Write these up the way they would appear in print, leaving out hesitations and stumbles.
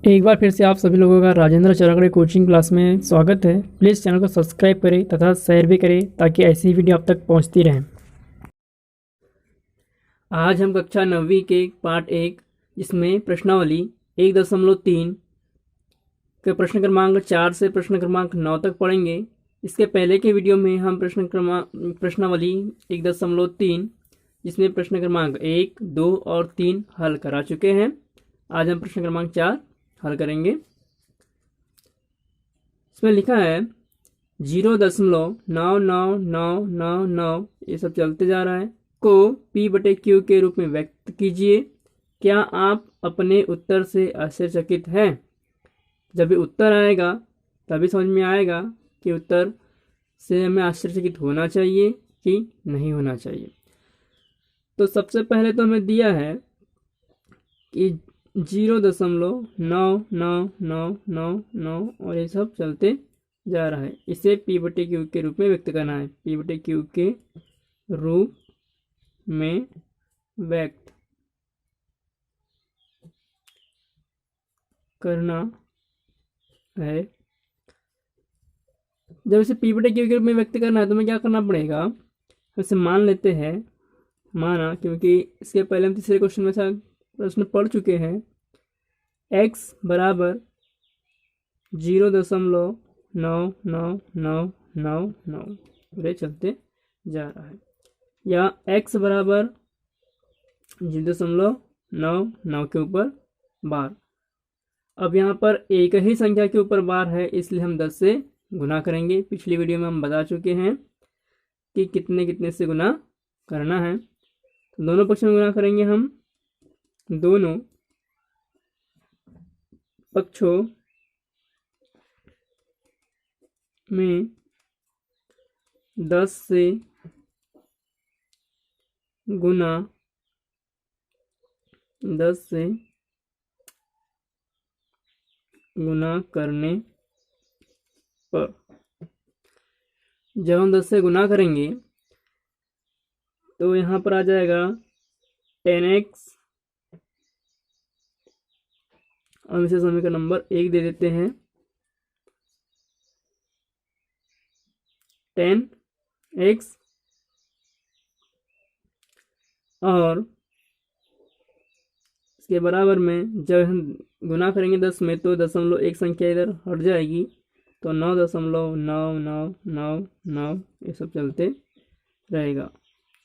एक बार फिर से आप सभी लोगों का राजेंद्र चौरागड़े कोचिंग क्लास में स्वागत है। प्लीज़ चैनल को सब्सक्राइब करें तथा शेयर भी करें ताकि ऐसी वीडियो आप तक पहुंचती रहें। आज हम कक्षा 9वीं के पार्ट 1 जिसमें प्रश्नावली 1.3 के प्रश्न क्रमांक 4 से प्रश्न क्रमांक 9 तक पढ़ेंगे। इसके पहले के वीडियो में हम प्रश्नावली 1.3 जिसमें प्रश्न क्रमांक 1, 2 और 3 हल करा चुके हैं। आज हम प्रश्न क्रमांक 4 हल करेंगे। इसमें लिखा है 0.9999 ये सब चलते जा रहा है को P/Q के रूप में व्यक्त कीजिए। क्या आप अपने उत्तर से आश्चर्यचकित हैं? जब भी उत्तर आएगा तभी समझ में आएगा कि उत्तर से हमें आश्चर्यचकित होना चाहिए कि नहीं होना चाहिए। तो सबसे पहले तो हमें दिया है कि 0.9999 और ये सब चलते जा रहा है। इसे P/Q के रूप में व्यक्त करना है। P/Q के रूप में व्यक्त करना है। जब इसे P/Q के रूप में व्यक्त करना है तो हमें क्या करना पड़ेगा? इसे मान लेते हैं, माना, क्योंकि इसके पहले हम तीसरे क्वेश्चन में था प्रश्न पढ़ चुके हैं। x बराबर 0.9999 चलते जा रहा है, या x बराबर 0.99 के ऊपर बार। अब यहाँ पर एक ही संख्या के ऊपर बार है, इसलिए हम 10 से गुना करेंगे। पिछली वीडियो में हम बता चुके हैं कि कितने कितने से गुना करना है। तो दोनों पक्ष में गुना करेंगे हम। दोनों पक्षों में 10 से गुना करने पर जब हम 10 से गुना करेंगे तो यहाँ पर आ जाएगा 10x। हम इसे समीकरण नंबर 1 दे देते हैं। 10x और इसके बराबर में जब हम गुना करेंगे 10 में तो 1 संख्या इधर हट जाएगी, तो 9.9999 ये सब चलते रहेगा।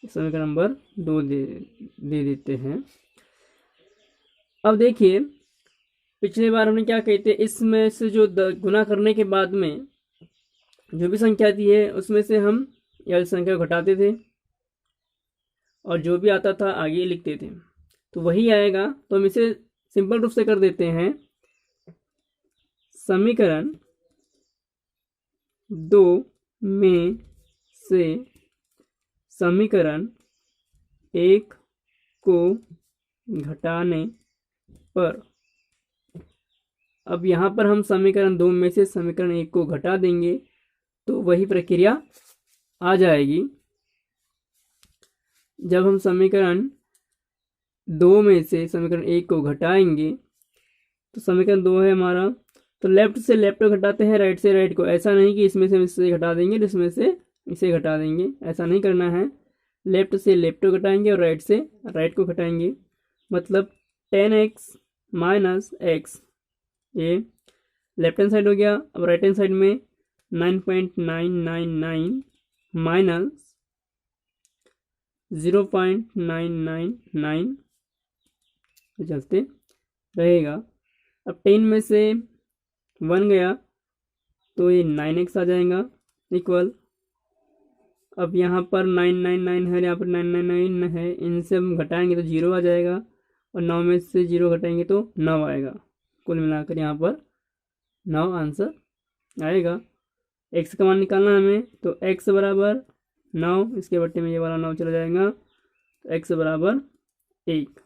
समीकरण नंबर 2 दे देते हैं। अब देखिए, पिछले बार हमने क्या कहते, इसमें से जो गुना करने के बाद में जो भी संख्या दी है उसमें से हम यह संख्या को घटाते थे और जो भी आता था आगे लिखते थे, तो वही आएगा। तो हम इसे सिंपल रूप से कर देते हैं। समीकरण 2 में से समीकरण 1 को घटाने पर, अब यहाँ पर हम समीकरण 2 में से समीकरण 1 को घटा देंगे तो वही प्रक्रिया आ जाएगी। जब हम समीकरण 2 में से समीकरण 1 को घटाएंगे तो समीकरण 2 है हमारा, तो लेफ्ट से लेफ्ट को घटाते हैं, राइट से राइट को। ऐसा नहीं कि इसमें से हम इससे घटा देंगे, इसमें से इसे घटा देंगे, ऐसा नहीं करना है। लेफ्ट से लेफ्ट को घटाएंगे और राइट से राइट को घटाएंगे। मतलब 10x माइनस एक्स, ये लेफ्ट हैंड साइड हो गया। अब राइट हैंड साइड में 9.999 माइनस 0.999 चलते रहेगा। अब 10 में से 1 गया तो ये 9x आ जाएगा इक्वल। अब यहाँ पर 999 है, यहाँ पर 999 है, इनसे हम घटाएंगे तो 0 आ जाएगा और 9 में से 0 घटाएंगे तो 9 आएगा। कुल मिलाकर यहाँ पर 9 आंसर आएगा। x का मान निकालना हमें, तो x बराबर 9, इसके बट्टे में ये वाला 9 चला जाएगा, तो x बराबर 1,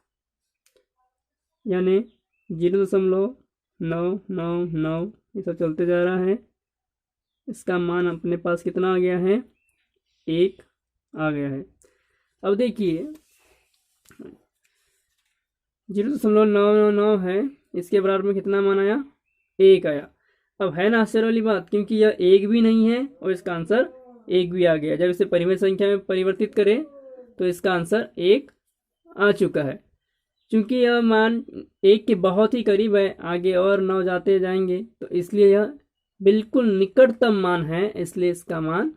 यानी 0.999 ये सब चलते जा रहा है। इसका मान अपने पास कितना आ गया है? 1 आ गया है। अब देखिए 0.999 है, इसके बराबर में कितना मान आया, 1 आया। अब है ना आश्चर्य वाली बात, क्योंकि यह 1 भी नहीं है और इसका आंसर 1 भी आ गया। जब इसे परिमेय संख्या में परिवर्तित करें तो इसका आंसर 1 आ चुका है। चूंकि यह मान 1 के बहुत ही करीब है, आगे और 9 जाते जाएंगे, तो इसलिए यह बिल्कुल निकटतम मान है, इसलिए इसका मान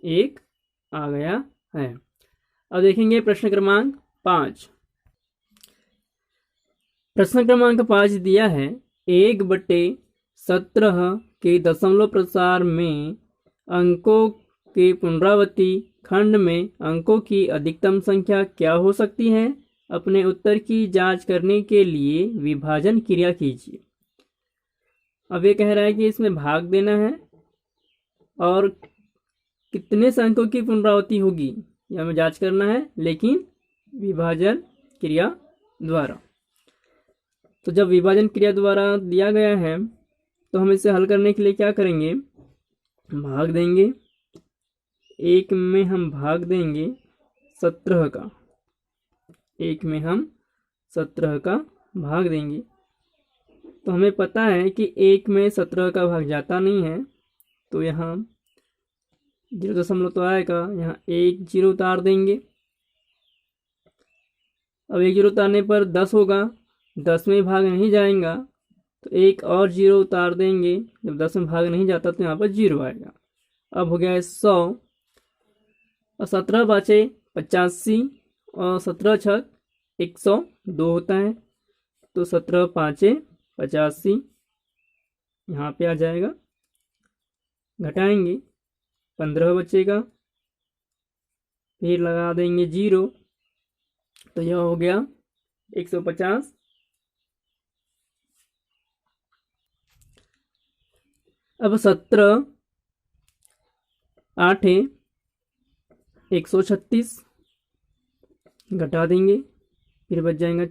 1 आ गया है। अब देखेंगे प्रश्न क्रमांक 5। प्रश्न क्रमांक 5 दिया है 1/17 के दशमलव प्रसार में अंकों के पुनरावृत्ति खंड में अंकों की अधिकतम संख्या क्या हो सकती है। अपने उत्तर की जांच करने के लिए विभाजन क्रिया कीजिए। अब ये कह रहा है कि इसमें भाग देना है और कितने से अंकों की पुनरावृत्ति होगी यह हमें जांच करना है, लेकिन विभाजन क्रिया द्वारा। तो जब विभाजन क्रिया द्वारा दिया गया है तो हम इसे हल करने के लिए क्या करेंगे, भाग देंगे। 1 में हम भाग देंगे 17 का, 1 में हम 17 का भाग देंगे। तो हमें पता है कि 1 में 17 का भाग जाता नहीं है, तो यहाँ 0 तो आएगा, यहाँ 1 0 उतार देंगे। अब 1 0 उतारने पर 10 होगा, 10 में भाग नहीं जाएगा तो 1 और 0 उतार देंगे। जब 10 में भाग नहीं जाता तो यहाँ पर 0 आएगा। अब हो गया है 100 और 17 बचे 85 और 17 छक 102 होता है, तो 17 5 85 यहाँ पे आ जाएगा। घटाएंगे 15 बचेगा, फिर लगा देंगे 0, तो यह हो गया 150। अब 17 8 136 घटा देंगे, फिर बच जाएगा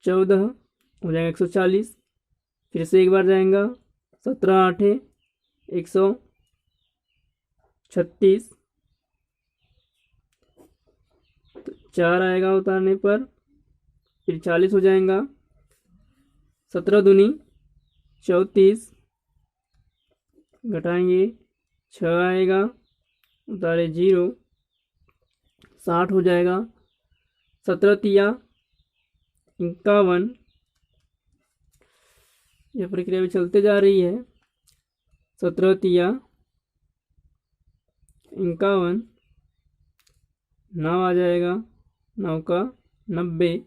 14, हो जाएगा 140। फिर से एक बार जाएगा 17 8 136, तो 4 आएगा उतारने पर, फिर 40 हो जाएगा। 17 दूनी 34, घटाएंगे 6 आएगा, उतारे 0, 60 हो जाएगा। 17 तिया 51, यह प्रक्रिया भी चलते जा रही है। 17 तिया 51, 9 आ जाएगा, 9 का 90,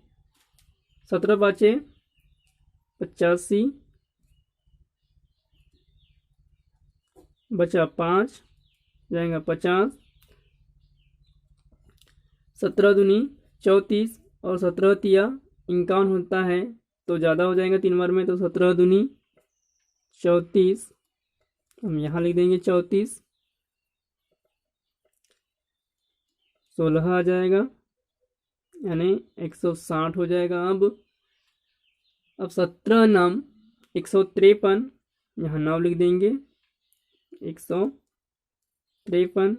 17 5 85, बचा 5, जाएगा 50। 17 दूनी 34 और 17 तिया 51 होता है, तो ज़्यादा हो जाएगा 3 बार में, तो 17 दूनी 34, हम यहाँ लिख देंगे 34। 16 आ जाएगा, यानी 160 हो जाएगा। अब 17 नाम 153, यहाँ 9 लिख देंगे, 153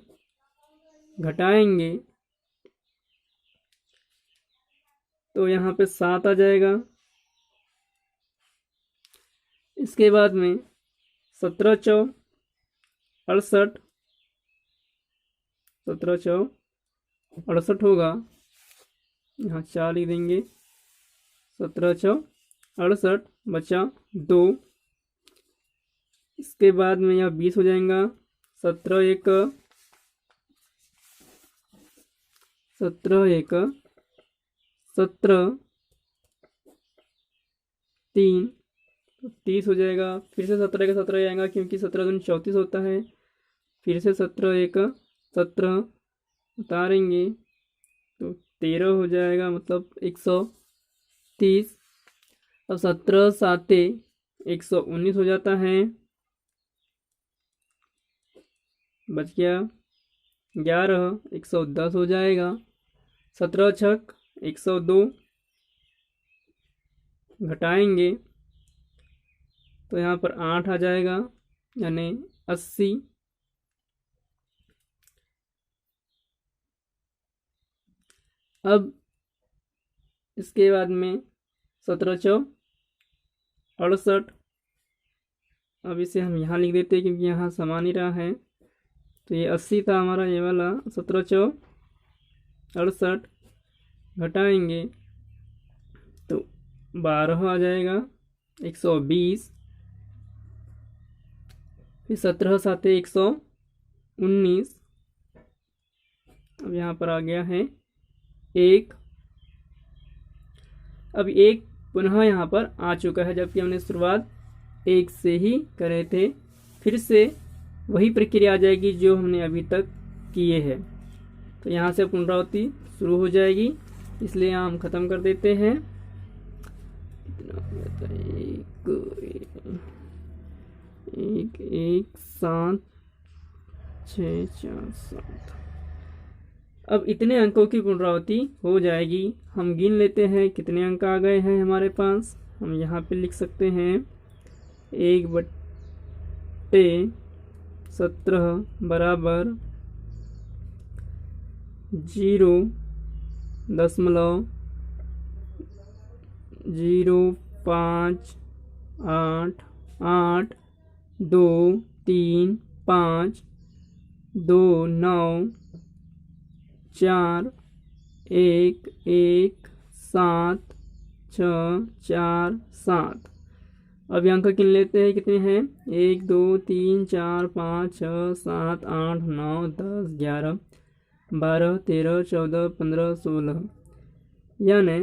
घटाएंगे तो यहाँ पे 7 आ जाएगा। इसके बाद में 17 चौ 68, 17 चौ 68 होगा, यहाँ 4 लिख देंगे। 17 चौ 68, बचा 2। इसके बाद में यह 20 हो जाएगा। 17 1 17 3, तो 30 हो जाएगा। फिर से 17 का 17 आएगा, क्योंकि 17 दूनी 34 होता है। फिर से 17 1 17 उतारेंगे तो 13 हो जाएगा, मतलब 130। अब 17 7 119 हो जाता है, बच गया 11, 110 हो जाएगा। 17 छक 102, घटाएंगे तो यहाँ पर 8 आ जाएगा, यानी 80। अब इसके बाद में 17 चौ 68। अब इसे हम यहाँ लिख देते हैं क्योंकि यहाँ समान ही रहा है। तो ये 80 था हमारा ये वाला। 17 चौ 68 घटाएंगे तो 12 आ जाएगा। 120 फिर 17 साथे 119। अब यहाँ पर आ गया है 1। अब 1 पुनः यहाँ पर आ चुका है, जबकि हमने शुरुआत 1 से ही करे थे। फिर से वही प्रक्रिया आ जाएगी जो हमने अभी तक किए हैं। तो यहाँ से पुनरावृत्ति शुरू हो जाएगी, इसलिए हम ख़त्म कर देते हैं। एक 1 7 6 4 7। अब इतने अंकों की पुनरावृत्ति हो जाएगी। हम गिन लेते हैं कितने अंक आ गए हैं हमारे पास। हम यहाँ पे लिख सकते हैं 1/17 बराबर 0.058823 2 9 4 1 1 7 6 4 7। अब अंक गिन लेते हैं कितने हैं। 1 2 3 4 5 6 7 8 9 10 11 12 13 14 15 16। यानी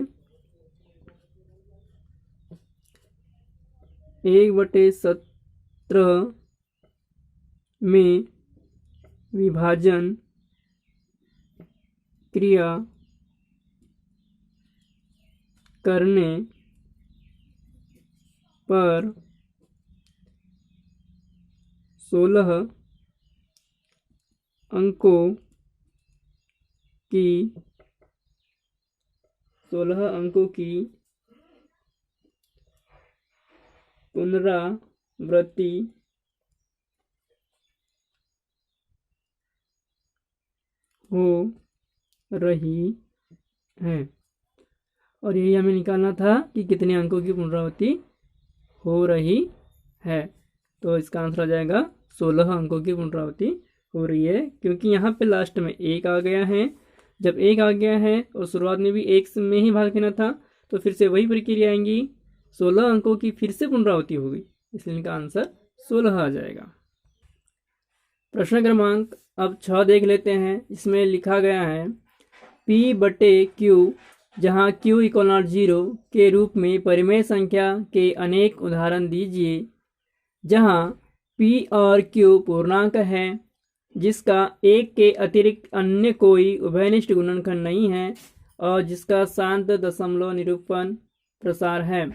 1/17 में विभाजन क्रिया करने पर 16 अंकों की पुनरावृत्ति हो रही है। और यही हमें निकालना था कि कितने अंकों की पुनरावृत्ति हो रही है। तो इसका आंसर आ जाएगा 16 अंकों की पुनरावृत्ति हो रही है, क्योंकि यहाँ पे लास्ट में 1 आ गया है। जब 1 आ गया है और शुरुआत में भी 1 में ही भाग देना था, तो फिर से वही प्रक्रिया आएंगी। 16 अंकों की फिर से पुनरावृत्ति होगी, इसलिए इनका आंसर 16 आ जाएगा। प्रश्न क्रमांक अब 6 देख लेते हैं। इसमें लिखा गया है P/Q, जहाँ Q = 0 के रूप में परिमेय संख्या के अनेक उदाहरण दीजिए। जहाँ P और Q पूर्णांक है, जिसका 1 के अतिरिक्त अन्य कोई उभयनिष्ठ गुणनखंड नहीं है और जिसका शांत दशमलव निरूपण प्रसार है।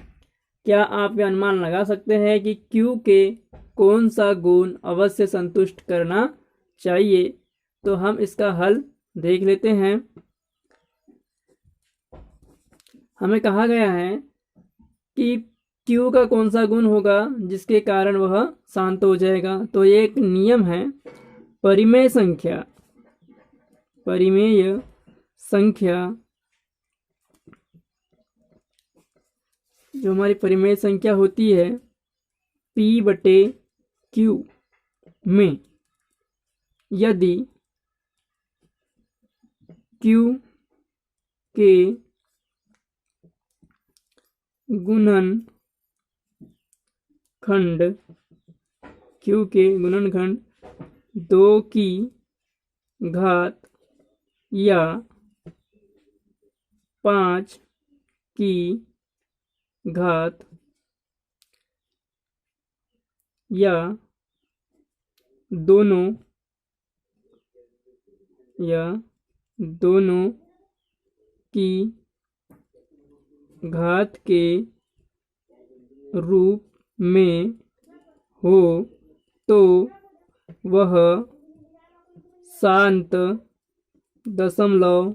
क्या आप यह अनुमान लगा सकते हैं कि Q के कौन सा गुण अवश्य संतुष्ट करना चाहिए? तो हम इसका हल देख लेते हैं। हमें कहा गया है कि Q का कौन सा गुण होगा जिसके कारण वह शांत हो जाएगा। तो ये एक नियम है, परिमेय संख्या जो हमारी परिमेय संख्या होती है P/Q में, यदि Q के गुणनखंड 2 की घात या 5 की घात या दोनों की घात के रूप में हो, तो वह शांत दशमलव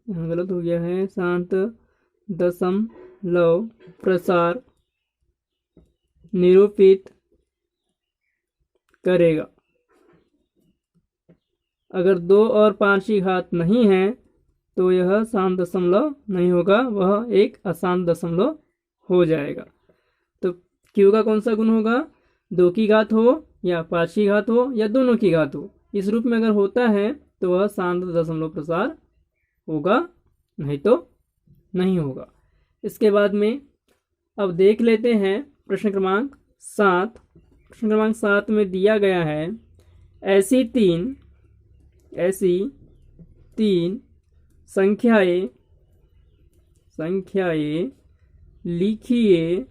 यहाँ गलत हो गया है, शांत दशमलव प्रसार निरूपित करेगा। अगर 2 और 5 की घात नहीं है तो यह शांत दशमलव नहीं होगा, वह एक अशांत दशमलव हो जाएगा। तो क्यू का कौन सा गुण होगा? 2 की घात हो या 5 की घात हो या दोनों की घात हो, इस रूप में अगर होता है तो वह शांत दशमलव प्रसार होगा, नहीं तो नहीं होगा। इसके बाद में अब देख लेते हैं प्रश्न क्रमांक 7। प्रश्न क्रमांक 7 में दिया गया है ऐसी तीन संख्याएं लिखिए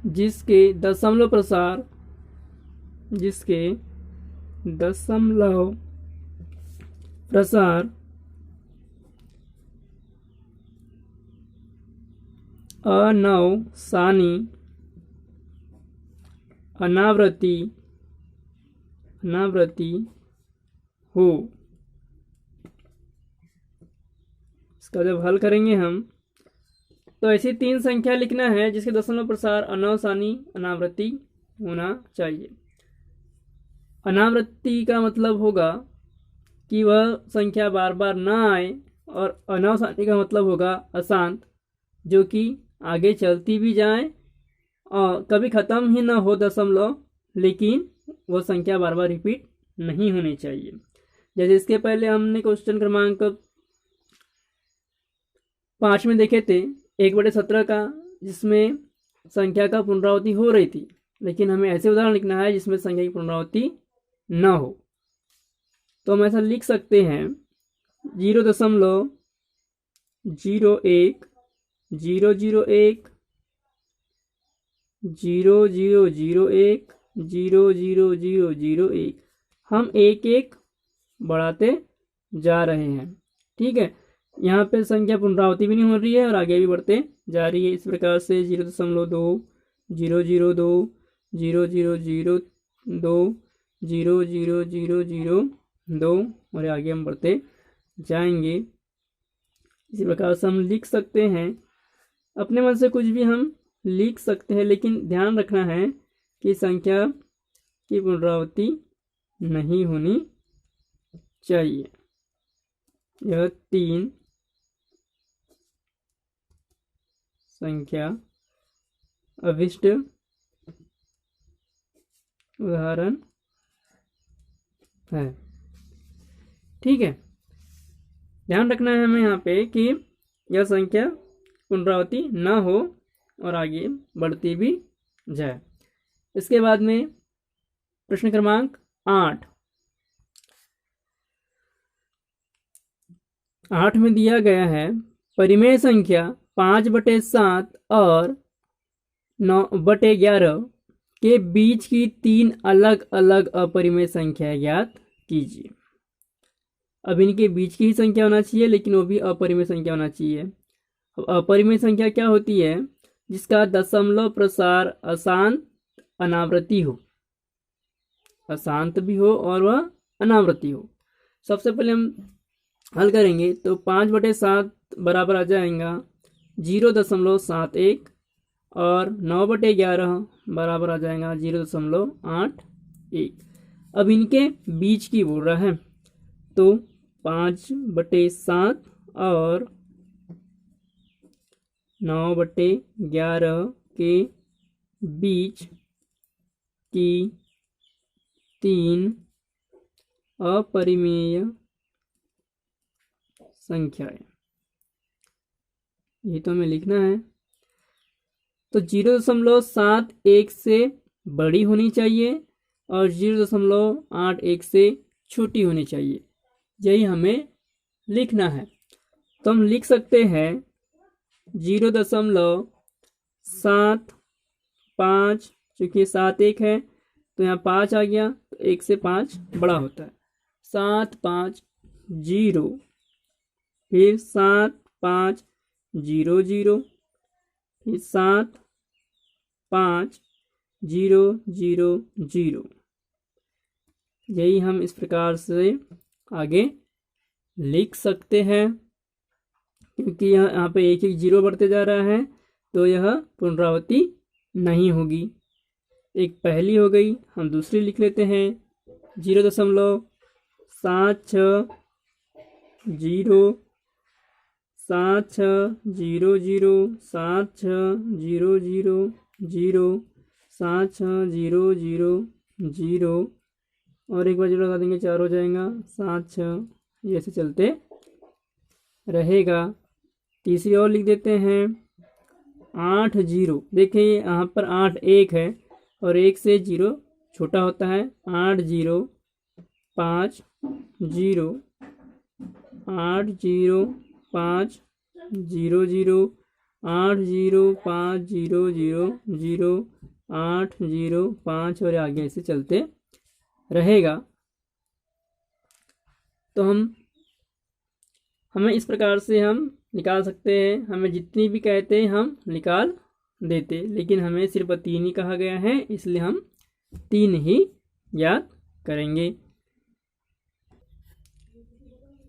जिसके दशमलव प्रसार अनवसानी अनावृत्ति हो। इसका जब हल करेंगे हम तो ऐसी 3 संख्या लिखना है जिसके दशमलव प्रसार अनवसानी अनावृत्ति होना चाहिए। अनावृत्ति का मतलब होगा कि वह संख्या बार बार ना आए, और अनवसानी का मतलब होगा अशांत, जो कि आगे चलती भी जाए और कभी ख़त्म ही ना हो दशमलव, लेकिन वो संख्या बार बार रिपीट नहीं होनी चाहिए। जैसे इसके पहले हमने क्वेश्चन क्रमांक 5 में देखे थे 1/17 का, जिसमें संख्या का पुनरावृत्ति हो रही थी, लेकिन हमें ऐसे उदाहरण लिखना है जिसमें संख्या की पुनरावृत्ति ना हो। तो हम ऐसा लिख सकते हैं 0.01 001 0001 0001 00001। हम एक एक बढ़ाते जा रहे हैं, ठीक है। यहाँ पे संख्या पुनरावृत्ति भी नहीं हो रही है और आगे भी बढ़ते जा रही है। इस प्रकार से 0.2 002 0002 00002 और आगे हम बढ़ते जाएंगे। इसी प्रकार से हम लिख सकते हैं, अपने मन से कुछ भी हम लिख सकते हैं, लेकिन ध्यान रखना है कि संख्या की पुनरावृत्ति नहीं होनी चाहिए। यह 3 संख्या अभिष्ट उदाहरण है, ठीक है। ध्यान रखना है हमें यहाँ पे कि यह संख्या पुनरावृत्ति ना हो और आगे बढ़ती भी जाए। इसके बाद में प्रश्न क्रमांक 8 में दिया गया है परिमेय संख्या 5/7 और 9/11 के बीच की 3 अलग अलग अपरिमेय संख्या ज्ञात कीजिए। अब इनके बीच की ही संख्या होना चाहिए, लेकिन वो भी अपरिमेय संख्या होना चाहिए। अब अपरिमेय संख्या क्या होती है? जिसका दशमलव प्रसार अशांत अनावृत्ति हो, अशांत भी हो और वह अनावृत्ति हो। सबसे पहले हम हल करेंगे तो 5/7 बराबर आ जाएगा 0.71 और 9/11 बराबर आ जाएगा 0.81। अब इनके बीच की बोल रहा है तो 5/7 और 9/11 के बीच की 3 अपरिमेय संख्याएं, ये तो हमें लिखना है। तो 0.71 से बड़ी होनी चाहिए और 0.81 से छोटी होनी चाहिए, यही हमें लिखना है। तो हम लिख सकते हैं 0.75, चूँकि 7 1 है तो यहाँ 5 आ गया, तो 1 से 5 बड़ा होता है। 7 5 0, फिर 7 5 0 0, फिर 7 5 0 0 0। यही हम इस प्रकार से आगे लिख सकते हैं, क्योंकि यहाँ पे एक एक जीरो बढ़ते जा रहा है तो यह पुनरावृत्ति नहीं होगी। एक पहली हो गई, हम दूसरी लिख लेते हैं 0.76 0 7600 और एक बार 0 लगा देंगे 4 हो जाएगा 76, ये ऐसे चलते रहेगा। तीसरी और लिख देते हैं 80। देखिए यहाँ पर 8 1 है और 1 से 0 छोटा होता है। 80 5 0 8 0 5 0 0 8 0 5 0 0 0 8 0 5 और आगे ऐसे चलते रहेगा। तो हमें इस प्रकार से हम निकाल सकते हैं। हमें जितनी भी कहते हैं हम निकाल देते, लेकिन हमें सिर्फ 3 ही कहा गया है, इसलिए हम 3 ही याद करेंगे।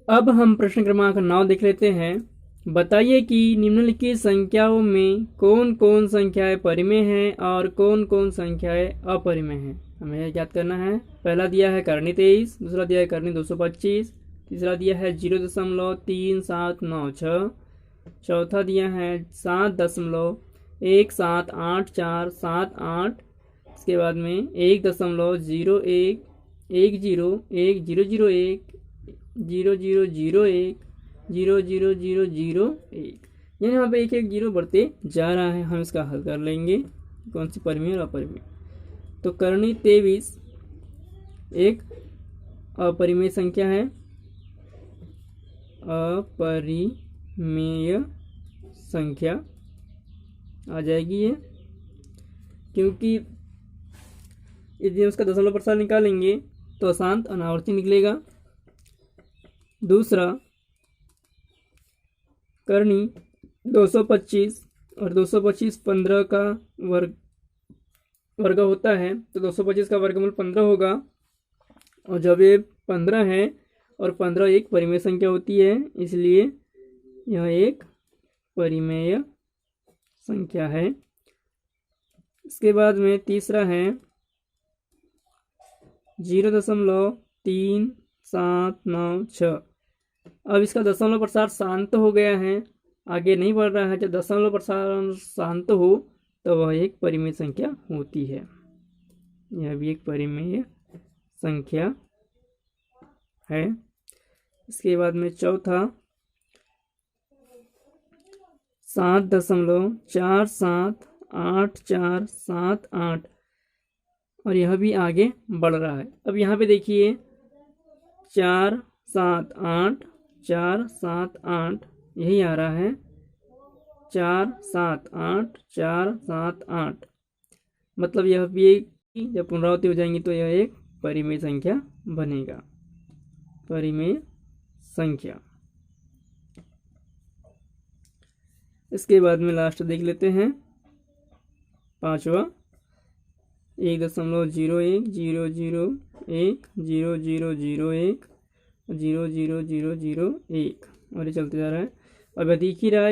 अब हम प्रश्न क्रमांक 9 देख लेते हैं। बताइए कि निम्नलिखित संख्याओं में कौन कौन संख्याएं परिमेय हैं और कौन कौन संख्याएं अपरिमेय हैं। हमें याद करना है। पहला दिया है करनी 23, दूसरा दिया है करनी 225, तीसरा दिया है 0.3796, चौथा दिया है 7.178478। इसके बाद में 1.01 10 1001 001 0001 00001, यानी यहाँ पे एक एक जीरो बढ़ते जा रहा है। हम इसका हल कर लेंगे कौन सी परिमेय और अपरिमेय। तो करनी 23 एक अपरिमेय संख्या है, अपरिमेय संख्या आ जाएगी ये, क्योंकि यदि उसका दशमलव प्रसार निकालेंगे तो अशांत अनावर्ती निकलेगा। दूसरा करनी 225 और 225 15 का वर्ग होता है, तो 225 का वर्गमूल 15 होगा। और जब ये 15 है और 15 एक परिमेय संख्या होती है, इसलिए यह एक परिमेय संख्या है। इसके बाद में तीसरा है 0.3796। अब इसका दशमलव प्रसार शांत हो गया है, आगे नहीं बढ़ रहा है। जब दशमलव प्रसार शांत हो तो वह एक परिमेय संख्या होती है। यह भी एक परिमेय संख्या है। इसके बाद में चौथा 7.478478 और यह भी आगे बढ़ रहा है। अब यहाँ पे देखिए 4 7 8 4 7 8 यही आ रहा है, 4 7 8 4 7 8। मतलब यह भी एक, जब पुनरावृत्ति हो जाएंगी तो यह एक परिमेय संख्या बनेगा, परिमेय संख्या। इसके बाद में लास्ट देख लेते हैं पांचवा 1.01 001 0001 00001 और ये चलते जा रहा है। अब दिख ही रहा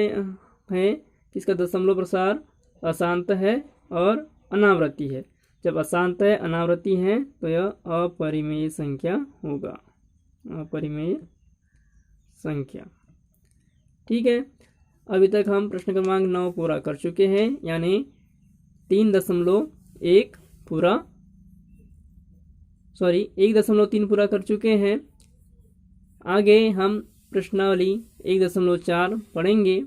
है कि इसका दशमलव प्रसार अशांत है और अनावृत्ति है। जब अशांत है अनावृत्ति है तो यह अपरिमेय संख्या होगा, अपरिमेय संख्या। ठीक है, अभी तक हम प्रश्न क्रमांक 9 पूरा कर चुके हैं, यानी 3.1 पूरा 1.3 पूरा कर चुके हैं। आगे हम प्रश्नावली 1.4 पढ़ेंगे।